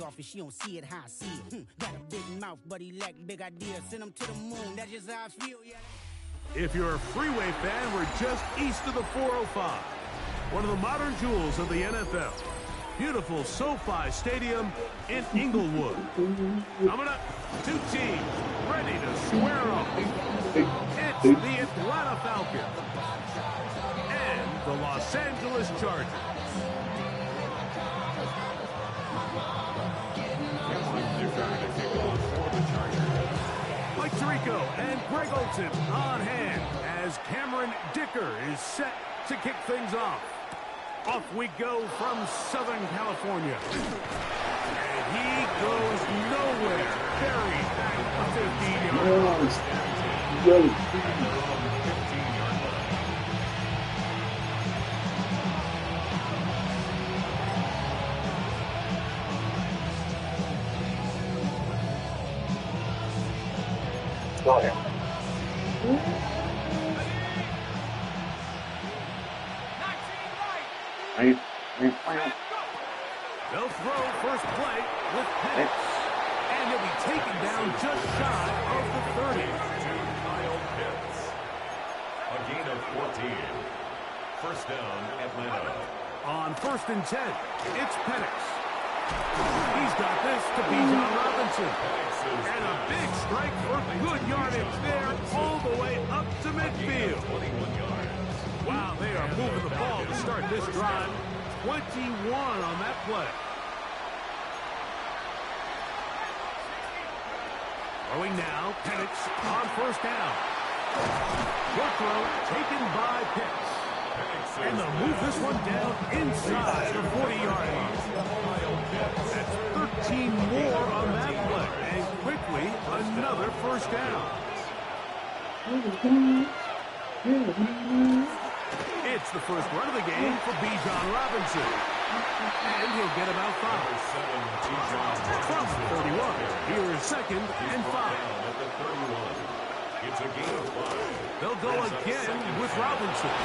office, she don't see it how I see it. Got a big mouth, but he lack big ideas. Send him to the moon, that's just how I feel, yeah. If you're a freeway fan, we're just east of the 405. One of the modern jewels of the NFL. Beautiful SoFi Stadium in Inglewood. Coming up, two teams ready to square off. It's the Atlanta Falcons and the Los Angeles Chargers. Mike Tirico and Greg Olsen on hand as Cameron Dicker is set to kick things off. Off we go from Southern California. And he goes nowhere. Buried back the 15-yard line. Go ahead. They'll throw first play with Penix. And he'll be taken down just shy of the 30. Kyle Pitts. A gain of 14. First down, Atlanta. On 1st and 10, it's Penix. He's got this to Bijan Robinson. And a big strike for good yardage there all the way up to midfield. 21 yards. Wow, they are moving the ball to start this drive. 21 on that play. Throwing now, Penix on 1st down. Short throw taken by Pitts. And they'll move this one down inside the 40-yard line. That's 13 more on that play. And quickly, another first down. It's the first run of the game for Bijan Robinson. And he'll get about 5. From 31. Here's 2nd and 5. It's a gain of 5. They'll go again with Robinson.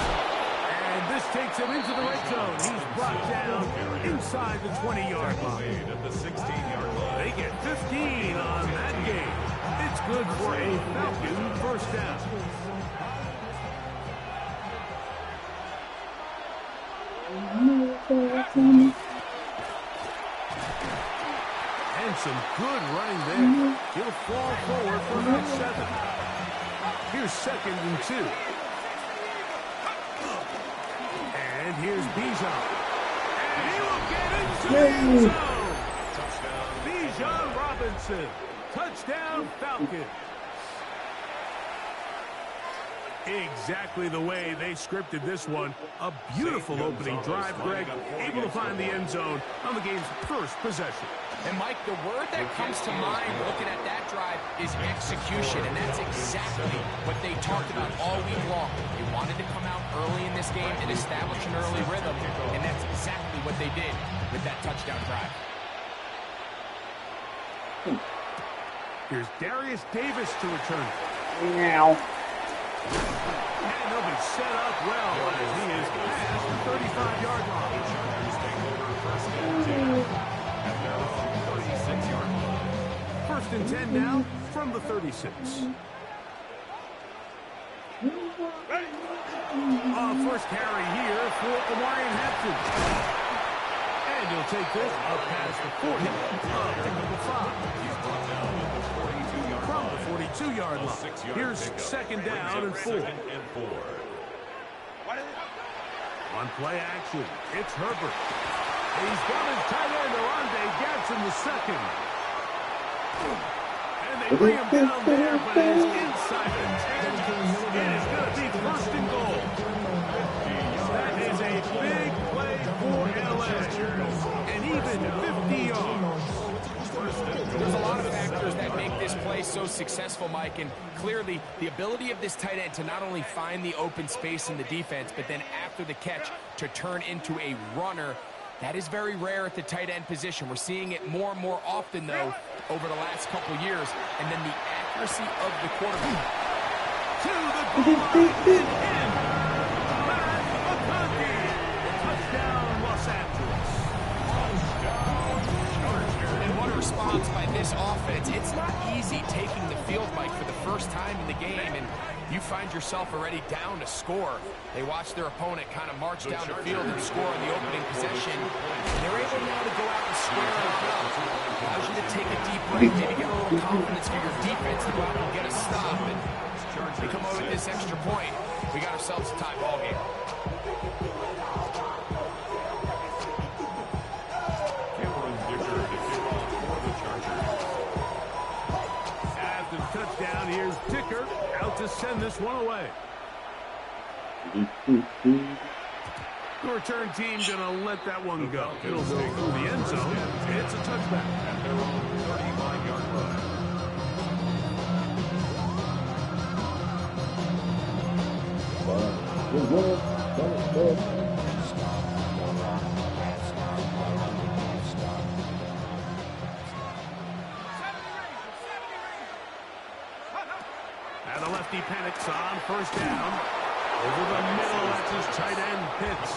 And this takes him into the red zone. He's brought down inside the 20-yard line. At the 16-yard line. They get 15 on that game. It's good for a Falcon first down. And some good running there. He'll fall forward for about 7. Here's 2nd and 2. And here's Bijan. And he will get into the end zone. Touchdown. Bijan Robinson. Touchdown Falcons. Exactly the way they scripted this one. A beautiful opening drive, Greg. Able to find the end zone on the game's first possession. And, Mike, the word that comes to mind looking at that drive is execution, and that's exactly what they talked about all week long. They wanted to come out early in this game and establish an early rhythm, and that's exactly what they did with that touchdown drive. Here's Darius Davis to return. Meow. And they'll be set up well as he is past the 35-yard line. First and 10 now from the 36. First carry here for Omarion Hampton. And he'll take this up past the 40. Pick up the 5. From the 42-yard line. Here's 2nd down and 4. On play action, it's Herbert. He's got his tight end, Orlando Gadsden, the 2nd. And they bring him down there, but it's inside the 10. It is going to be 1st and goal. That is a big play for LA. And even 50 yards. There's a lot of factors that make this play so successful, Mike, and clearly the ability of this tight end to not only find the open space in the defense, but then after the catch to turn into a runner. That is very rare at the tight end position. We're seeing it more and more often, though, over the last couple years. And then the accuracy of the quarterback. To the goal line and in. Touchdown, Los Angeles. And response by this offense. It's not easy taking the field, Mike, for the first time in the game, and you find yourself already down to score. They watch their opponent kind of march down the field and score on the opening possession. And they're able now to go out and square it up. Allows you to take a deep breath, maybe get a little confidence for your defense to go out and get a stop. And they come over with this extra point. We got ourselves a tie ball game. Touchdown, here's Dicker out to send this one away. The return team gonna let that one go. It'll go through the end zone. It's a touchback. At their own 35-yard line. And the lefty panics on first down. Over the middle, that's his tight end, Pitts.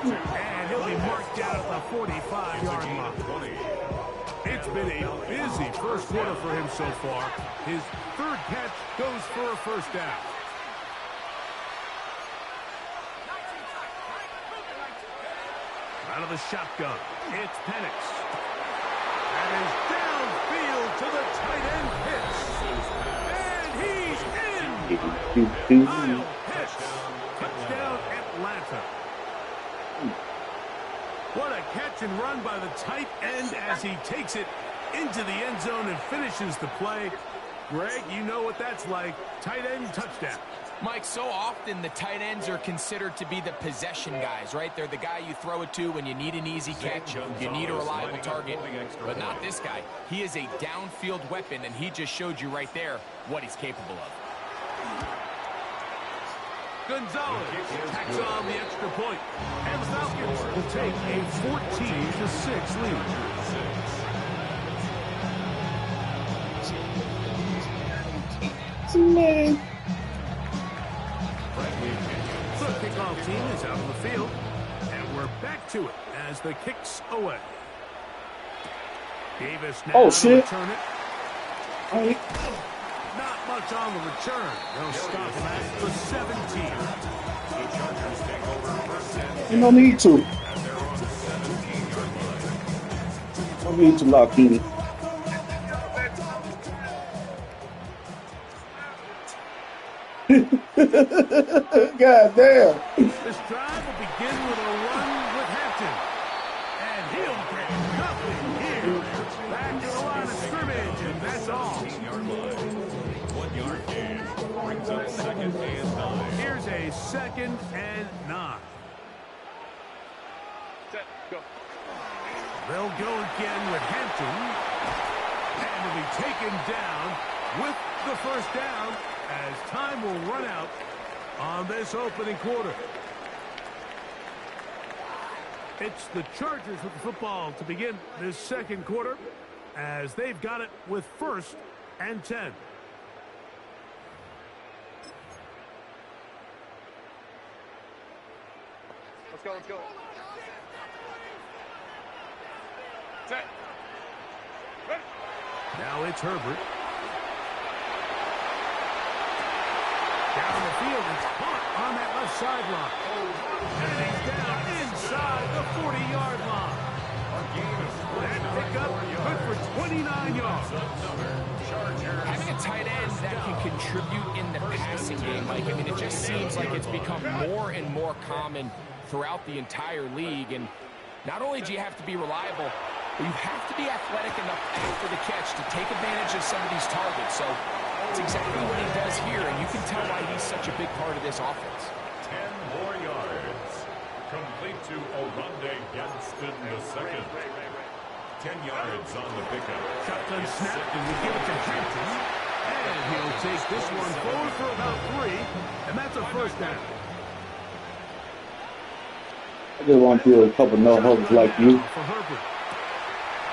And he'll be marked down at the 45-yard line. It's been a busy first quarter for him so far. His third catch goes for a first down. Out of the shotgun, it's Penix. And is downfield to the tight end, Pitts. And he's in. Kyle Pitts. Touchdown, Atlanta. What a catch and run by the tight end as he takes it into the end zone and finishes the play. Greg, you know what that's like. Tight end touchdown. Mike, so often the tight ends are considered to be the possession guys, right? They're the guy you throw it to when you need an easy catch, you need a reliable target, but not this guy. He is a downfield weapon, and he just showed you right there what he's capable of. Gonzalez tacks on the extra point, and the Falcons will take a 14-6 lead. The kickoff team is out of the field, and we're back to it as the kick's away. Davis now to return it. Not much on the return. They'll stop him at the 17. The Chargers take over first and 10. You don't need to. Don't need to lock in. God damn. This drive will begin with a run with Hampton. And he'll get nothing here. Back to the line of scrimmage, and that's all. 1 yard gain. Brings up 2nd and 9. Here's a 2nd and 9. Set, go. They'll go again with Hampton. And will be taken down with the first down as time will run out on this opening quarter. It's the Chargers with the football to begin this second quarter as they've got it with 1st and 10. Let's go, let's go. Set. Ready. Now it's Herbert. Down the field, it's caught on that left sideline. And he's down inside the 40-yard line. That pickup good for 29 yards. Having a tight end that can contribute in the passing game, Mike, I mean, it just seems like it's become more and more common throughout the entire league. And not only do you have to be reliable, but you have to be athletic enough after the catch to take advantage of some of these targets. So that's exactly what he does here, and you can tell why he's such a big part of this offense. 10 more yards. Complete to Oronde Gadsden II. 10 yards on the pickup. Shotgun snap, and we give it to Hampton. And he'll take this one forward for about 3, and that's a first down. I just want to feel a couple no-hopes like you. For Herbert.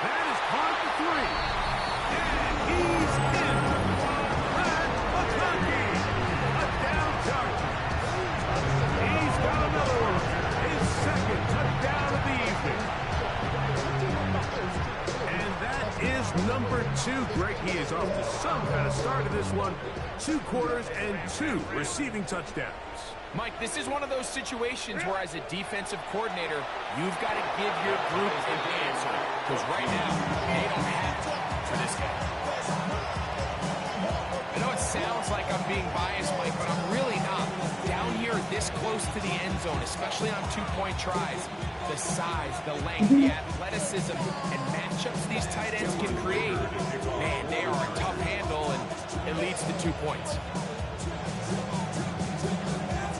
That is caught for 3. And he's in. Brad McConkey. A down Charger. He's got another one. His 2nd touchdown of the evening. And that is is number 2. Greg, he is off to some kind of start in this one. 2 quarters and 2 receiving touchdowns. Mike, this is one of those situations where as a defensive coordinator, you've got to give your group an answer. Because right now, they don't have time for this guy. I know it sounds like I'm being biased, Mike, but I'm really not. Down here this close to the end zone, especially on 2-point tries, the size, the length, the athleticism, and matchups these tight ends can create, man, they are a tough handle, and it leads to 2 points.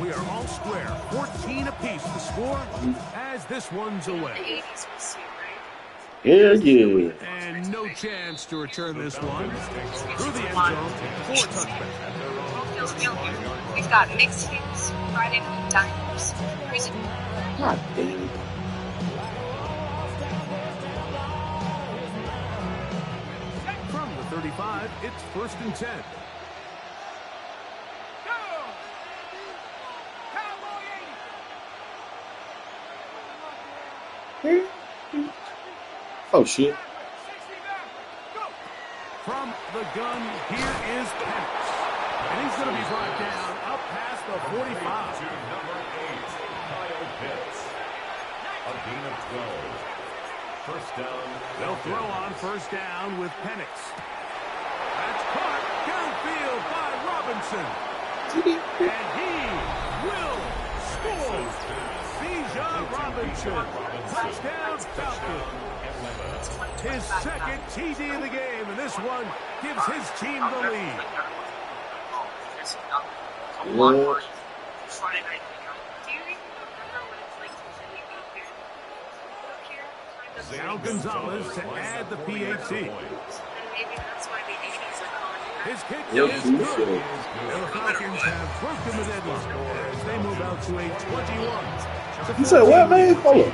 We are all square, 14 apiece to score as this one's away. Yeah, yeah. And no chance to return this one. Through the end zone, 4 touchdowns. We've got mixed hits, Friday night diners, prison. God damn it. From the 35, it's 1st and 10. Oh, shit. From the gun, here is Penix. And he's going to be brought down up past the 45. To number 8, Kyle Pitts. A gain of 12. First down. They'll throw on 1st down with Penix. That's caught downfield by Robinson. And he will score. Bijan Robinson. Touchdown Falcons. His 2nd TD of the game, and this one gives his team the lead. What? Now Gonzalez to add the PAT. His kick is good. And the Falcons have broken the deadlock as they move out to a 21. You said what, man? Hold up.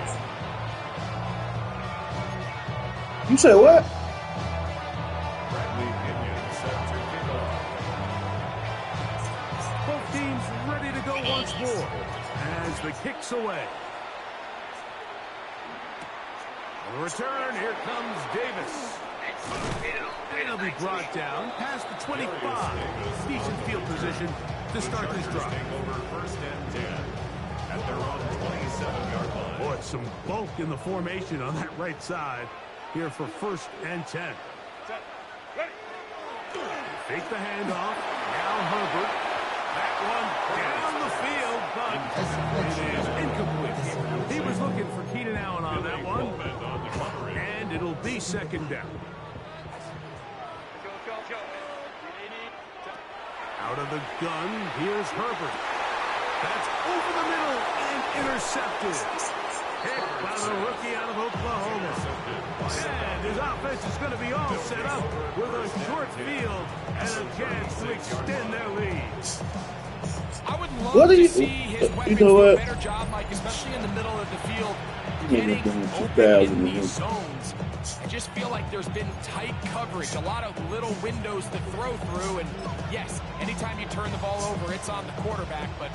You said what? Both teams ready to go once more as the kick's away. On the return, here comes Davis. And he'll be brought down past the 25. Decent field position to start this drive. Over 1st and 10 at their own 27-yard line. Boy, some bulk in the formation on that right side here for 1st and 10. Fake the handoff. Now Herbert. That one down the field, but it is incomplete. He was looking for Keenan Allen on that one. And it'll be 2nd down. Out of the gun, here's Herbert. That's over the middle and intercepted. Hit by the rookie out of Oklahoma. And his offense is going to be all set up with a short field and a chance to extend their lead. I would love to see his weapons do a better job, Mike, especially in the middle of the field, getting open in these zones. I just feel like there's been tight coverage, a lot of little windows to throw through, and yes, anytime you turn the ball over, it's on the quarterback, but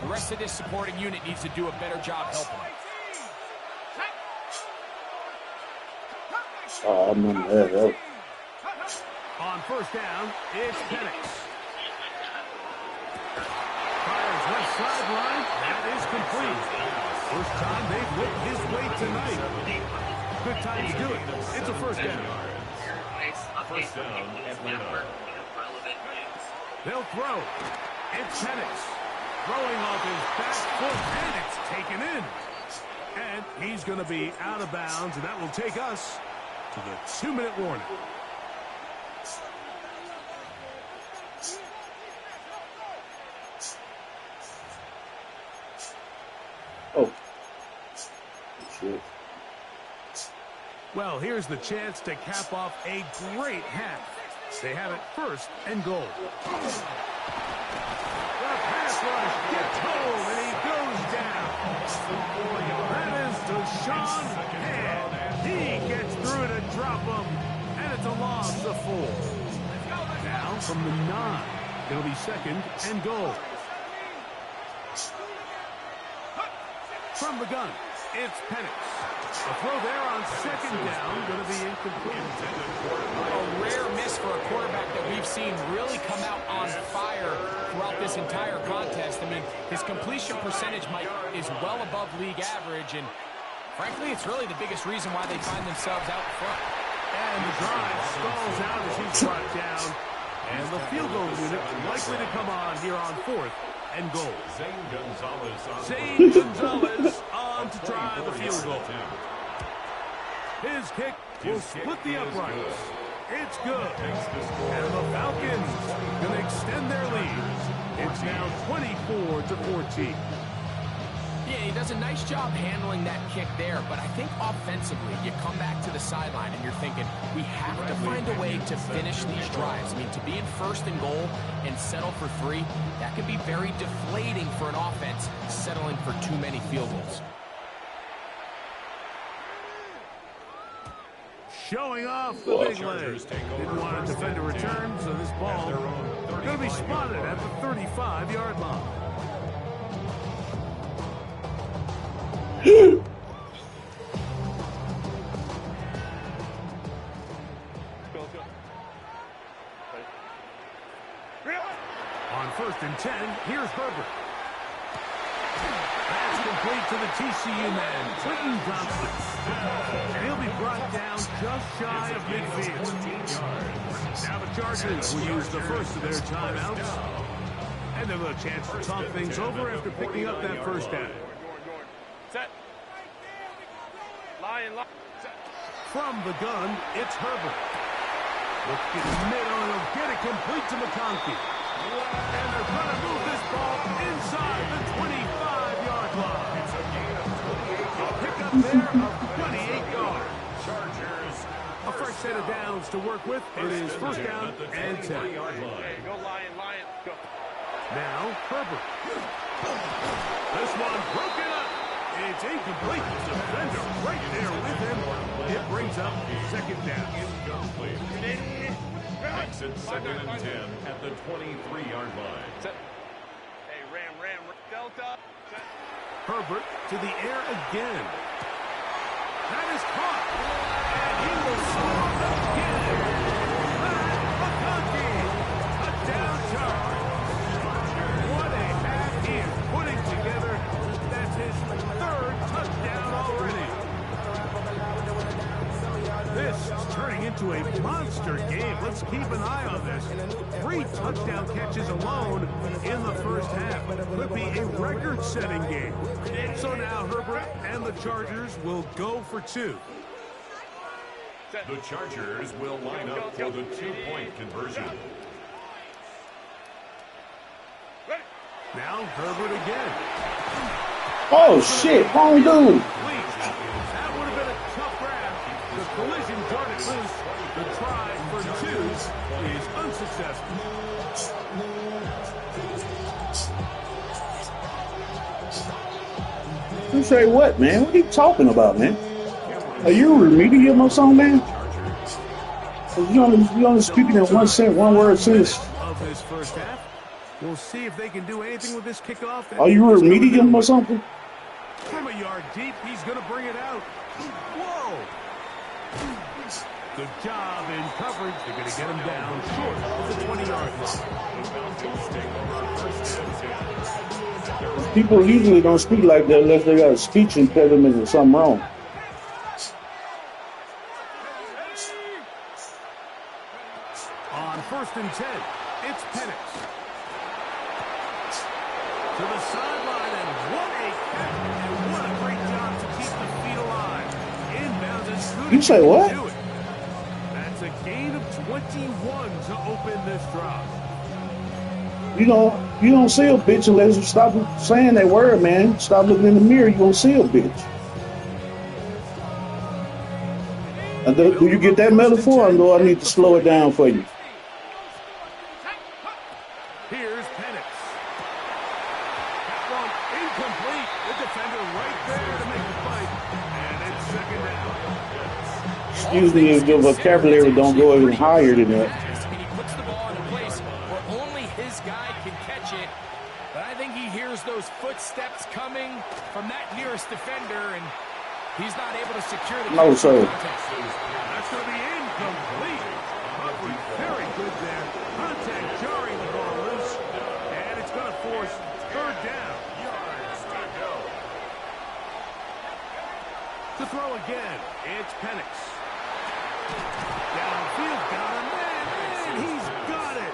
the rest of this supporting unit needs to do a better job helping. Oh, I remember that. On 1st down, it's Penix. Fires left sideline. That is complete. First time they've looked his way tonight. Good time to do it. It's a 1st down. 1st down, Atlanta. They'll throw. It's Penix. Throwing off his back foot, and it's taken in. And he's going to be out of bounds, and that will take us to the 2-minute warning. Oh. Shit. Well, here's the chance to cap off a great half. They have it 1st and goal. The pass rush gets home, and he goes down. That is Deshaun Hand. He gets through to drop him, and it's a loss of 4. Now from the 9, it'll be 2nd and goal. From the gun, it's Penix. A throw there on 2nd down, going to be incomplete. we've seen really come out on fire throughout this entire contest. I mean, his completion percentage, Mike, is well above league average, and frankly, it's really the biggest reason why they find themselves out front. And the drive stalls out as he's brought down. And the field goal unit likely to come on here on 4th and goal. Zane Gonzalez on to try the field goal. His kick will split the uprights. It's good. And the Falcons going to extend their lead. It's now 24-14. Yeah, he does a nice job handling that kick there, but I think offensively, you come back to the sideline and you're thinking, we have to find a way to finish these drives. I mean, to be in 1st and goal and settle for 3, that can be very deflating for an offense settling for too many field goals. Showing off the big leg. Didn't want to defend a return, so this ball going to be spotted at the 35-yard line. On 1st and 10, here's Herbert. That's complete to the TCU man, Clinton Johnson. And he'll be brought down just shy of midfield. Now the Chargers will use the first of their timeouts. And they'll have a chance to talk things over after picking up that first down. Set. Lion. From the gun, it's Herbert. Look at the middle, and he'll get it complete to McConkey. And they're going to move this ball inside the 25-yard line. A pickup there of 28 yards. A fresh set of downs to work with. It is 1st down and 10. Go Lion. Go. Now, Herbert. This one broken up. It's incomplete. Defender right there with him. It brings up 2nd down. Makes it 2nd and 10 at the 23-yard line. Set. Hey, Ram. Delta. Set. Herbert to the air again. That is caught. And he will score again. McConkey. Touchdown charge. What a half he is putting together. That's his 3rd touchdown already. This is turning into a monster game. Let's keep an eye on this. 3 touchdown catches alone in the first half. Could be a record-setting game. So now Herbert and the Chargers will go for 2. The Chargers will line up for the 2-point conversion. Now Herbert again. Oh, shit. Wrong dude. That would have been a tough grab. The collision darted loose. The try for 2 is unsuccessful. You say what, man? What are you talking about, man? Are you a remedium or something, man? You only speaking in one word sentence. Of this first half, we'll see if they can do anything with this kickoff. Are you a medium or something? From a yard deep, he's going to bring it out. Whoa! Good job in coverage. They're going to get him down short of the 20-yard line. People usually don't speak like that unless they got a speech impediment or something wrong. On 1st and 10, it's Penix. To the sideline, and what a catch, and what a great job to keep the feet alive. Inbounds as good You say what? do it. That's a gain of 21 to open this drive. You don't see a bitch unless you stop saying that word, man. Stop looking in the mirror, you don't see a bitch. Do you get that metaphor, or do I need to slow it down for you? Here's Penix. That one incomplete. The defender right there to make the fight. And it's 2nd down. Excuse me if your vocabulary don't go any higher than that. I mean, he puts the ball in a place where only his guy can catch it. But I think he hears those footsteps coming from that nearest defender, and he's not able to secure the No, sir. That's going to be incomplete. A was very good there. Contact jarring the ball loose. And it's going to force third down. To throw again, it's Penix. Downfield, got him, and he's got it.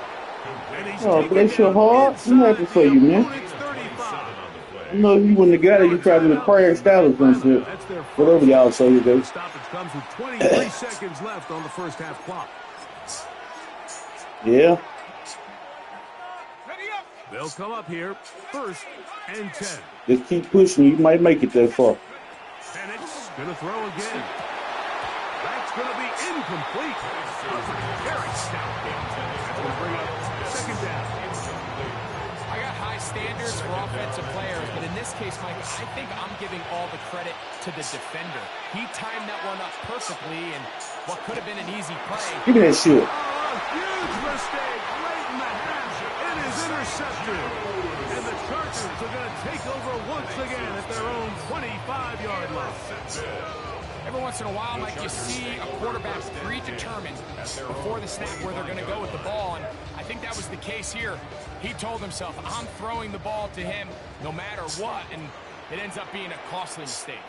And he's bless your heart. I'm happy for you, man. I know if you wouldn't have got it, you probably would have crashed out or something. Whatever y'all say you do. Stoppage comes with 23 seconds left on the first half clock. Yeah. They'll come up here, 1st and 10. Just keep pushing. You might make it that far. Penix going to throw again. That's going to be incomplete. Very stout. That's going to bring up second down. I got high standards for offensive players, but in this case, Mike, I think I'm giving all the credit to the defender. He timed that one up perfectly, and what could have been an easy play. Give me that shit. Oh, huge mistake late in the half. It is intercepted. And the Chargers are going to take over once again at their own 25-yard line. Every once in a while, Mike, you see a quarterback predetermined before the snap where they're going to go with the ball, and I think that was the case here. He told himself, I'm throwing the ball to him no matter what, and it ends up being a costly mistake.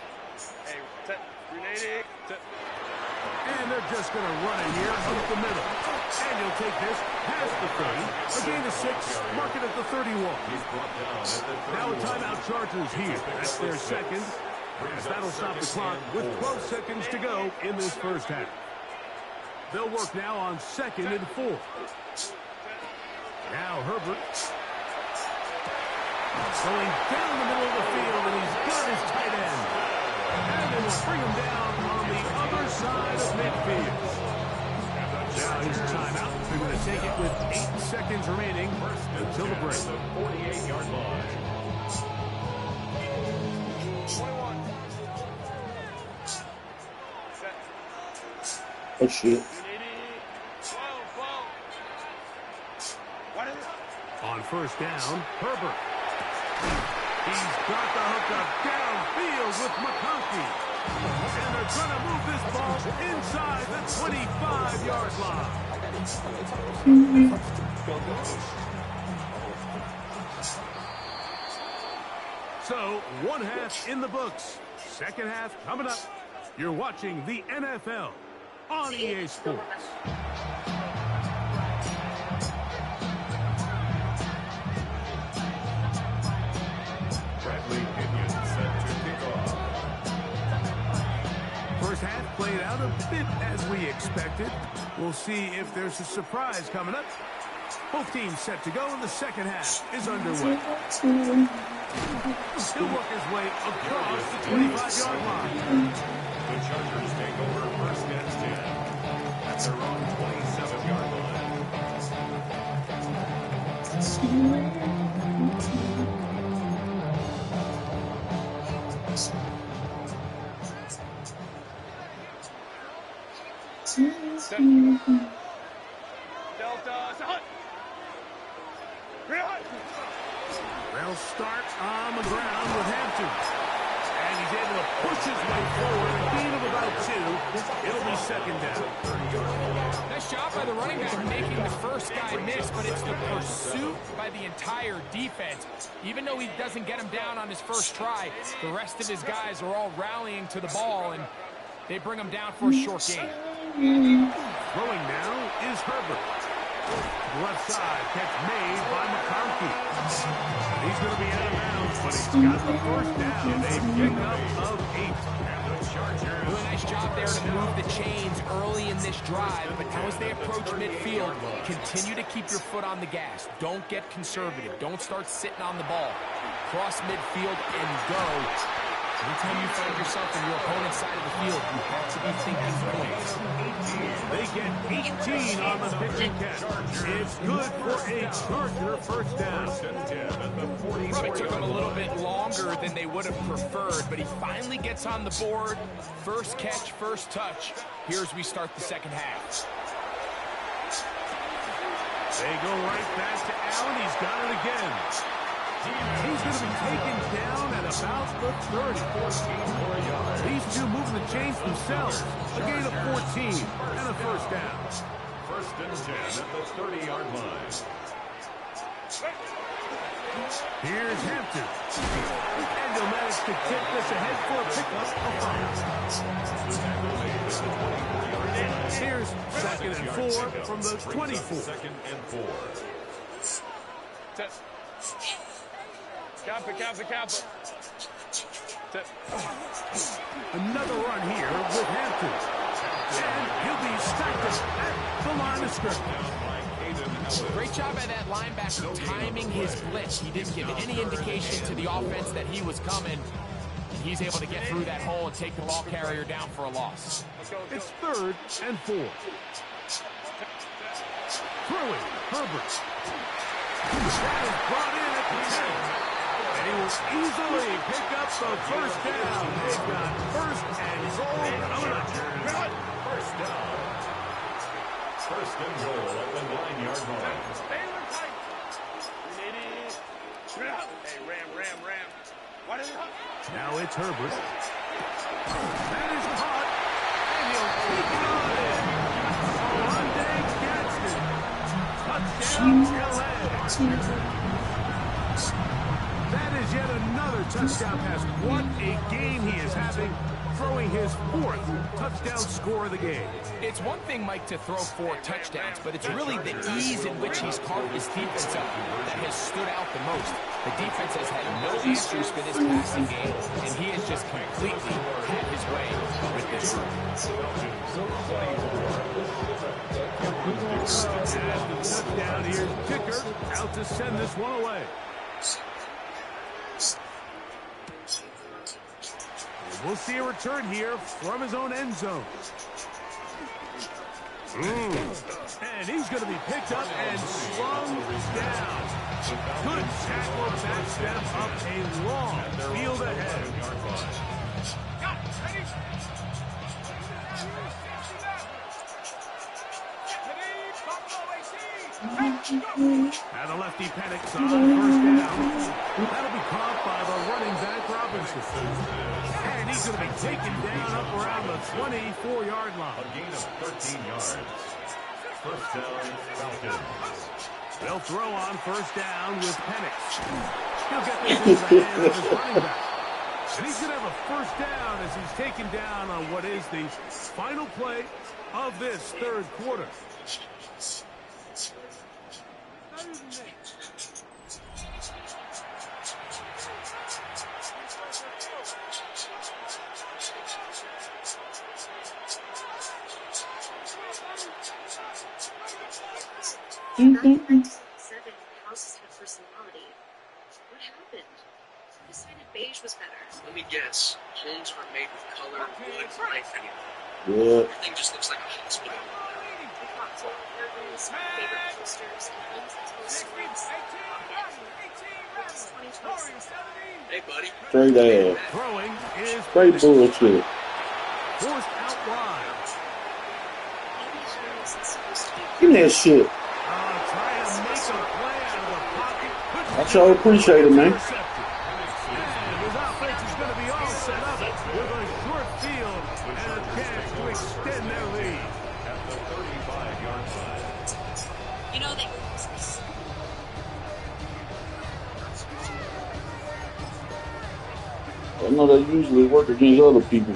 And they're just going to run it here up the middle. And he'll take this past the 30. A gain of 6, mark it at the 31. Now a timeout Chargers here. That's their second. As that'll stop the clock with 12 seconds to go in this first half. They'll work now on 2nd and 4. Now Herbert. Going down the middle of the field, and he's got his tight end. And they will bring him down on the other side of midfield. Now his timeout. They're going to take it with 8 seconds remaining until the break. 48-yard line. Oh, shit. On first down, Herbert. He's got the hook up downfield with McConkey. And they're going to move this ball inside the 25-yard line. So, one half in the books. Second half coming up. You're watching the NFL on EA Sports. First half played out a bit as we expected. We'll see if there's a surprise coming up. Both teams set to go, and the second half is underway. He'll work his way across the 25-yard line. The Chargers take over 1st and 10 at their own 27-yard They'll start on the ground with Hampton. And he's able to push his way forward. A gain of about 2. It'll be second down. Nice job by the running back making the first guy miss, but it's the pursuit by the entire defense. Even though he doesn't get him down on his first try, the rest of his guys are all rallying to the ball, and they bring him down for a short gain. Throwing now is Herbert. Left side, catch made by McConkey. He's going to be out of bounds, but he's got the first down. A pickup of 8. Really nice job there to move the chains early in this drive, but now as they approach midfield, continue to keep your foot on the gas. Don't get conservative. Don't start sitting on the ball. Cross midfield and go. Anytime you find yourself on your opponent's side of the field, you have to be thinking points. They get 18 on the pitch and catch. It's good for a Charger first down. Probably took him a little bit longer than they would have preferred, but he finally gets on the board. First catch, first touch. Here's we start the second half. They go right back to Allen. He's got it again. He's going to be taken down at about the 30. These two moving the chains themselves. A gain of 14 and a first down. the 30-yard line. Here's Hampton. And he'll manage to get this ahead for a pickup of 5. Here's 2nd and 4 from the 24. 2nd and 4. Kappa. Another run here with Hampton. And he'll be stacked at the line of scrimmage. Great job by that linebacker timing his blitz. He didn't give any indication to the offense that he was coming. And he's able to get through that hole and take the ball carrier down for a loss. It's 3rd and 4. Throwing, Herbert. That is brought in at the 10. And he will easily pick up the first down. They've got 1st and goal coming up. First down. 1st and goal at the 9-yard line. Hey, Ram. What is it? Now it's Herbert. That is caught. And he'll keep it on in. Rondé Gadsden. Touchdown, LA. That is yet another touchdown pass. What a game he is having, throwing his 4th touchdown score of the game. It's one thing, Mike, to throw 4 touchdowns, but it's really the ease in which he's carved his defense up that has stood out the most. The defense has had no answers for this passing game, and he has just completely had his way with this group. And the touchdown here, kicker out to send this one away. We'll see a return here from his own end zone. And he's going to be picked up and slung down. Good tackle, backs them up a long field ahead. Now the lefty panics on 1st down. That'll be caught by the running back Robinson. And he's going to be taken down up around the 24-yard line. A gain of 13 yards. 1st down, Falcons. They'll throw on 1st down with Penix. He'll get this into the hands of his running back. And he's going to have a 1st down as he's taken down on what is the final play of this 3rd quarter. Seven houses have personality. What happened? I decided beige was better. Let me guess. Homes are made with color, wood, life anymore. Yeah. Everything just looks like a hospital. We bought full curtains, favorite posters, and homes that tell stories. It's 2026. Hey, buddy. Straight ass. Throwing is Straight bullshit. forced out wide. Maybe home isn't supposed to be. Give me that shit. Trying to make a play out of the pocket. I sure appreciate it, man. And his offense is going to be all set up with a short field and a chance to extend their lead. At the 35-yard line. You know they use this. I know they usually work against other people.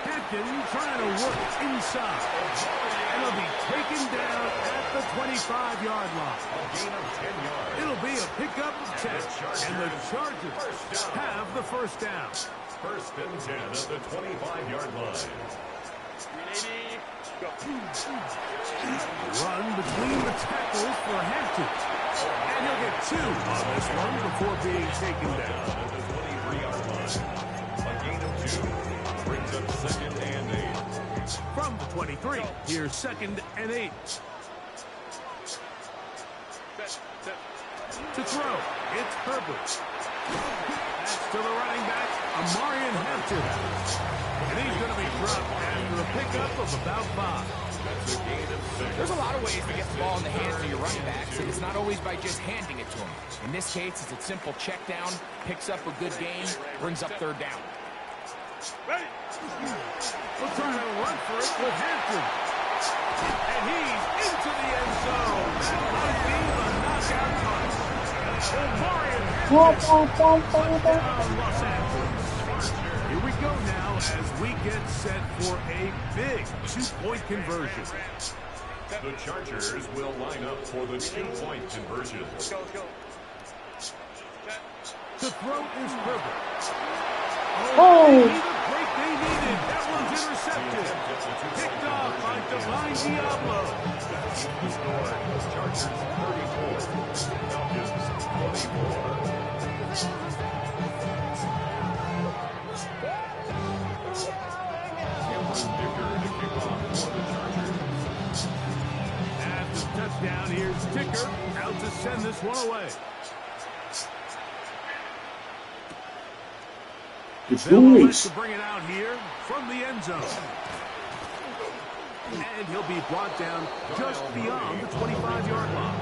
Hampton trying to work inside. And he'll be taken down at the 25-yard line. A gain of 10 yards. It'll be a pickup of 10. And the Chargers have the 1st down. 1st and 10 at the 25-yard line. Run between the tackles for Hampton. And he'll get 2 on this one before being taken down. At the 23-yard line. A gain of 2 brings up 2nd and 8. From the 23, here's 2nd and 8. To throw, it's Herbert. That's to the running back, Amarian Hampton. And he's going to be dropped after a pickup of about 5. That's a gain of 6. There's a lot of ways to get the ball in the hands of your running backs, and it's not always by just handing it to them. In this case, it's a simple check down, picks up a good gain, brings up 3rd down. We'll try to run for it with Hampton. And he's into the end zone. That might be the knockout touchdown, Los Angeles. Here we go now as we get set for a big two-point conversion. The Chargers will line up for the two-point conversion. The throw is Herbert. Oh! The break they needed. That one's intercepted. Picked off by Divine Diablo. The score, Chargers 34, Falcons 24. After the touchdown, here's Ticker out to send this one away. They'll elect to bring it out here from the end zone. And he'll be brought down just beyond the 25-yard line.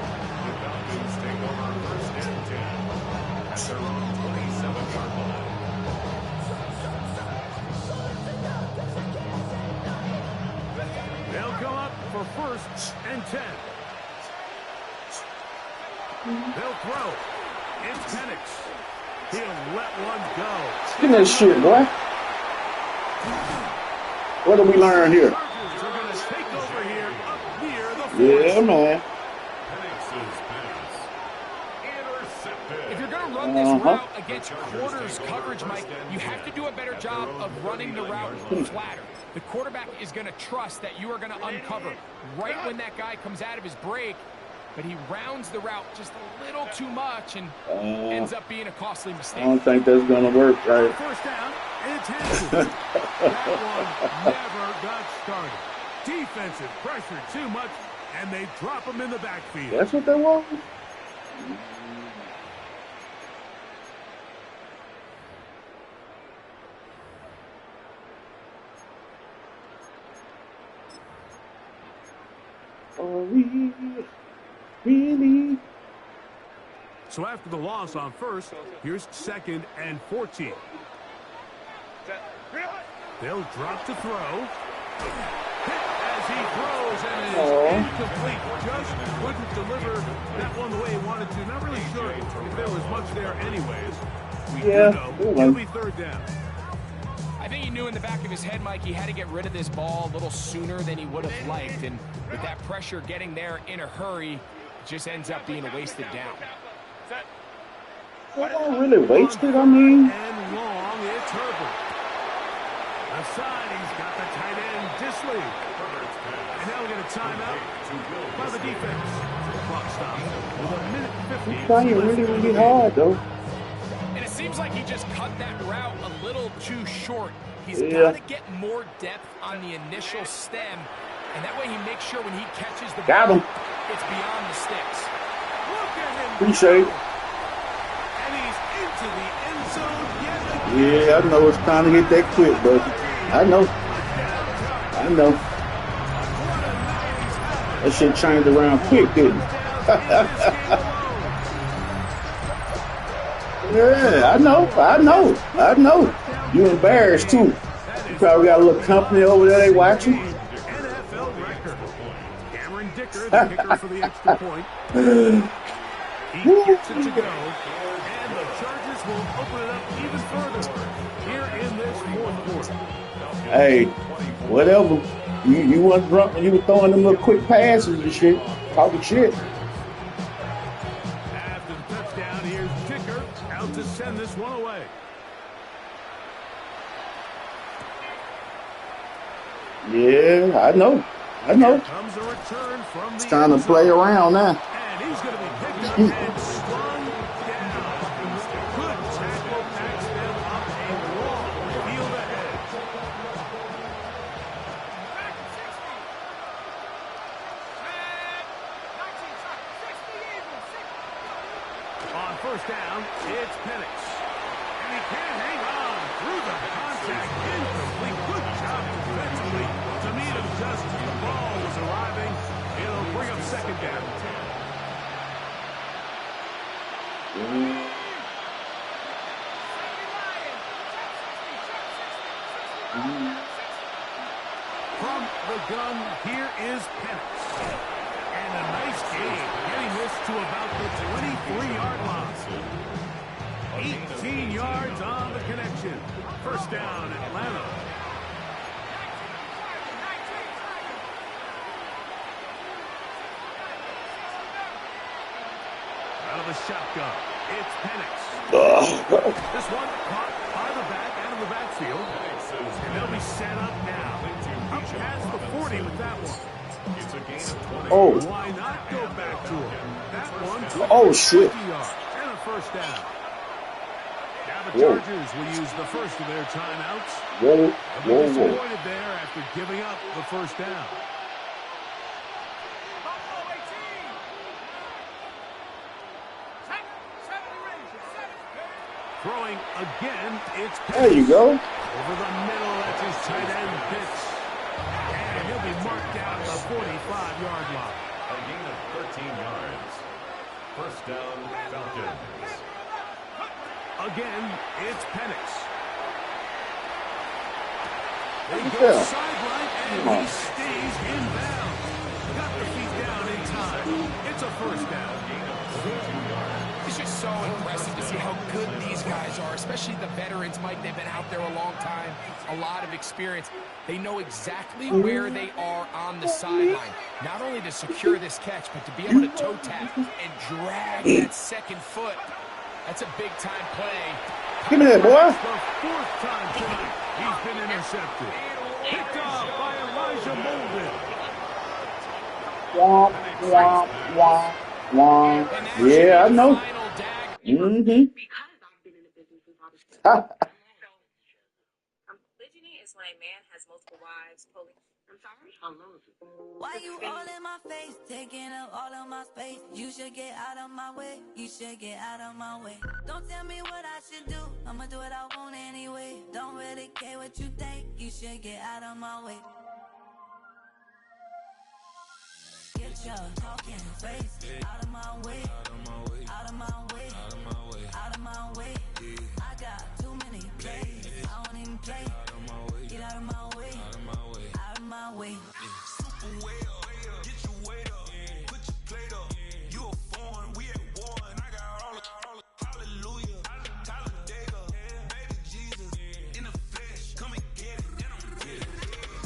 The Falcons take over first and 10 at their own 27-yard line. They'll come up for first and 10. They'll throw. It's Penix. He'll let one go. Get that shit, boy. What did we learn here? Chargers are going to take over here up near the 40. Yeah, man. Penix's pass. Intercepted. If you're going to run this route against quarters coverage, Mike, you have to do a better job of running the route flatter. The quarterback is going to trust that you are going to uncover right when that guy comes out of his break, but he rounds the route just a little too much and ends up being a costly mistake. I don't think that's going to work, right? First down, it's Hampton. That one never got started. Defensive pressure too much, and they drop him in the backfield. That's what they want? Are we really? So after the loss on first, here's second and 14. They'll drop to throw. Hit as he throws and it is incomplete. Just couldn't deliver that one the way he wanted to. Not really sure if there was much there anyways. We do know it'll be third down. I think he knew in the back of his head, Mike, he had to get rid of this ball a little sooner than he would have liked. And with that pressure getting there in a hurry, it just ends up being a wasted down. Well, really wasted, I mean. And long, it's Herbert. Aside, he's got the tight end, Disley. And now we get a timeout by the defense. Clock stops with a minute 50. He's trying really, really hard, though. And it seems like he just cut that route a little too short. He's got to get more depth on the initial stem, and that way he makes sure when he catches the ball, it's beyond the sticks. Look at him. Appreciate it. And he's into the end zone yet again. Yeah, I know it's time to get that quick, but I know. I know. That shit changed around quick, didn't it? Yeah, I know. You embarrassed, too. You probably got a little company over there they watching. NFL record. Cameron Dicker, the kicker for the extra point. He gets it to go, and the Chargers will open it up even further here in this fourth quarter. Hey, whatever. You wasn't drunk when you were throwing them little quick passes and shit. Talking shit. After the touchdown, here's Dicker out to send this one away. Yeah, I know. Comes a return from It's the time to play around now. and he's going to be picked up and strung down. Good tackle backs them up a long field ahead. On first down, it's Penix. And he can't hang on through the contact. Incomplete. Good job defensively to meet him just as the ball was arriving. It'll bring up second down. From the gun, here is Penix. And a nice game, getting this to about the 23-yard line. 18 yards on the connection. First down, Atlanta. Out of the shotgun, it's Penix. This one caught by the back, out of the backfield. And they'll be set up now. Up past the 40 with that one. It's a gain of 20. Oh. Why not go back to him? That one. Oh, shit. 20 yards and a first down. Now the Whoa. Chargers will use the first of their timeouts. Whoa, They'll be whoa, whoa. disappointed there after giving up the first down. Throwing again, it's There you go. over the middle. That's his tight end, Pitts. And he'll be marked down at the 45-yard line. A gain of 13 yards. First down, Falcons. Again, it's Penix. They Look go at that. sideline, and Come on. he stays in bounds. Got the feet down in time. It's a first down. Gain of 22 yards. It's just so impressive to see how good these guys are, especially the veterans, Mike. They've been out there a long time, a lot of experience. They know exactly where they are on the sideline, not only to secure this catch, but to be able to toe tap and drag that second foot. That's a big-time play. Give me that, boy. The fourth time tonight he's been intercepted. Picked off by Elijah Molden. Womp, womp, womp, womp. Yeah, I know. Mm-hmm. Because I've been in the business since I was polygyny is when a man has multiple wives. I'm sorry? Why you all in my face, taking up all of my space? You should get out of my way. You should get out of my way. Don't tell me what I should do. I'ma do what I want anyway. Don't really care what you think. You should get out of my way. Get your talking face out of my way. Out of my way. Out of my way. Out of my way. Out of my way. I got too many plays. I don't even play. Out of my way. Get out of my way. Out of my way. Out of my way. Super way up, get your weight up, put your plate up. You a foreign, we at war, and I got all the hallelujah, Talladega, baby Jesus, in the flesh, come and get it.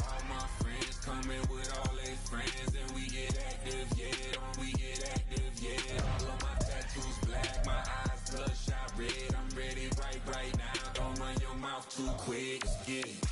All my friends coming with all their friends, and we get active, yeah, we get active, yeah. All of my tattoos black, my eyes bloodshot red. I'm ready right now. Don't run your mouth too quick, let's get it.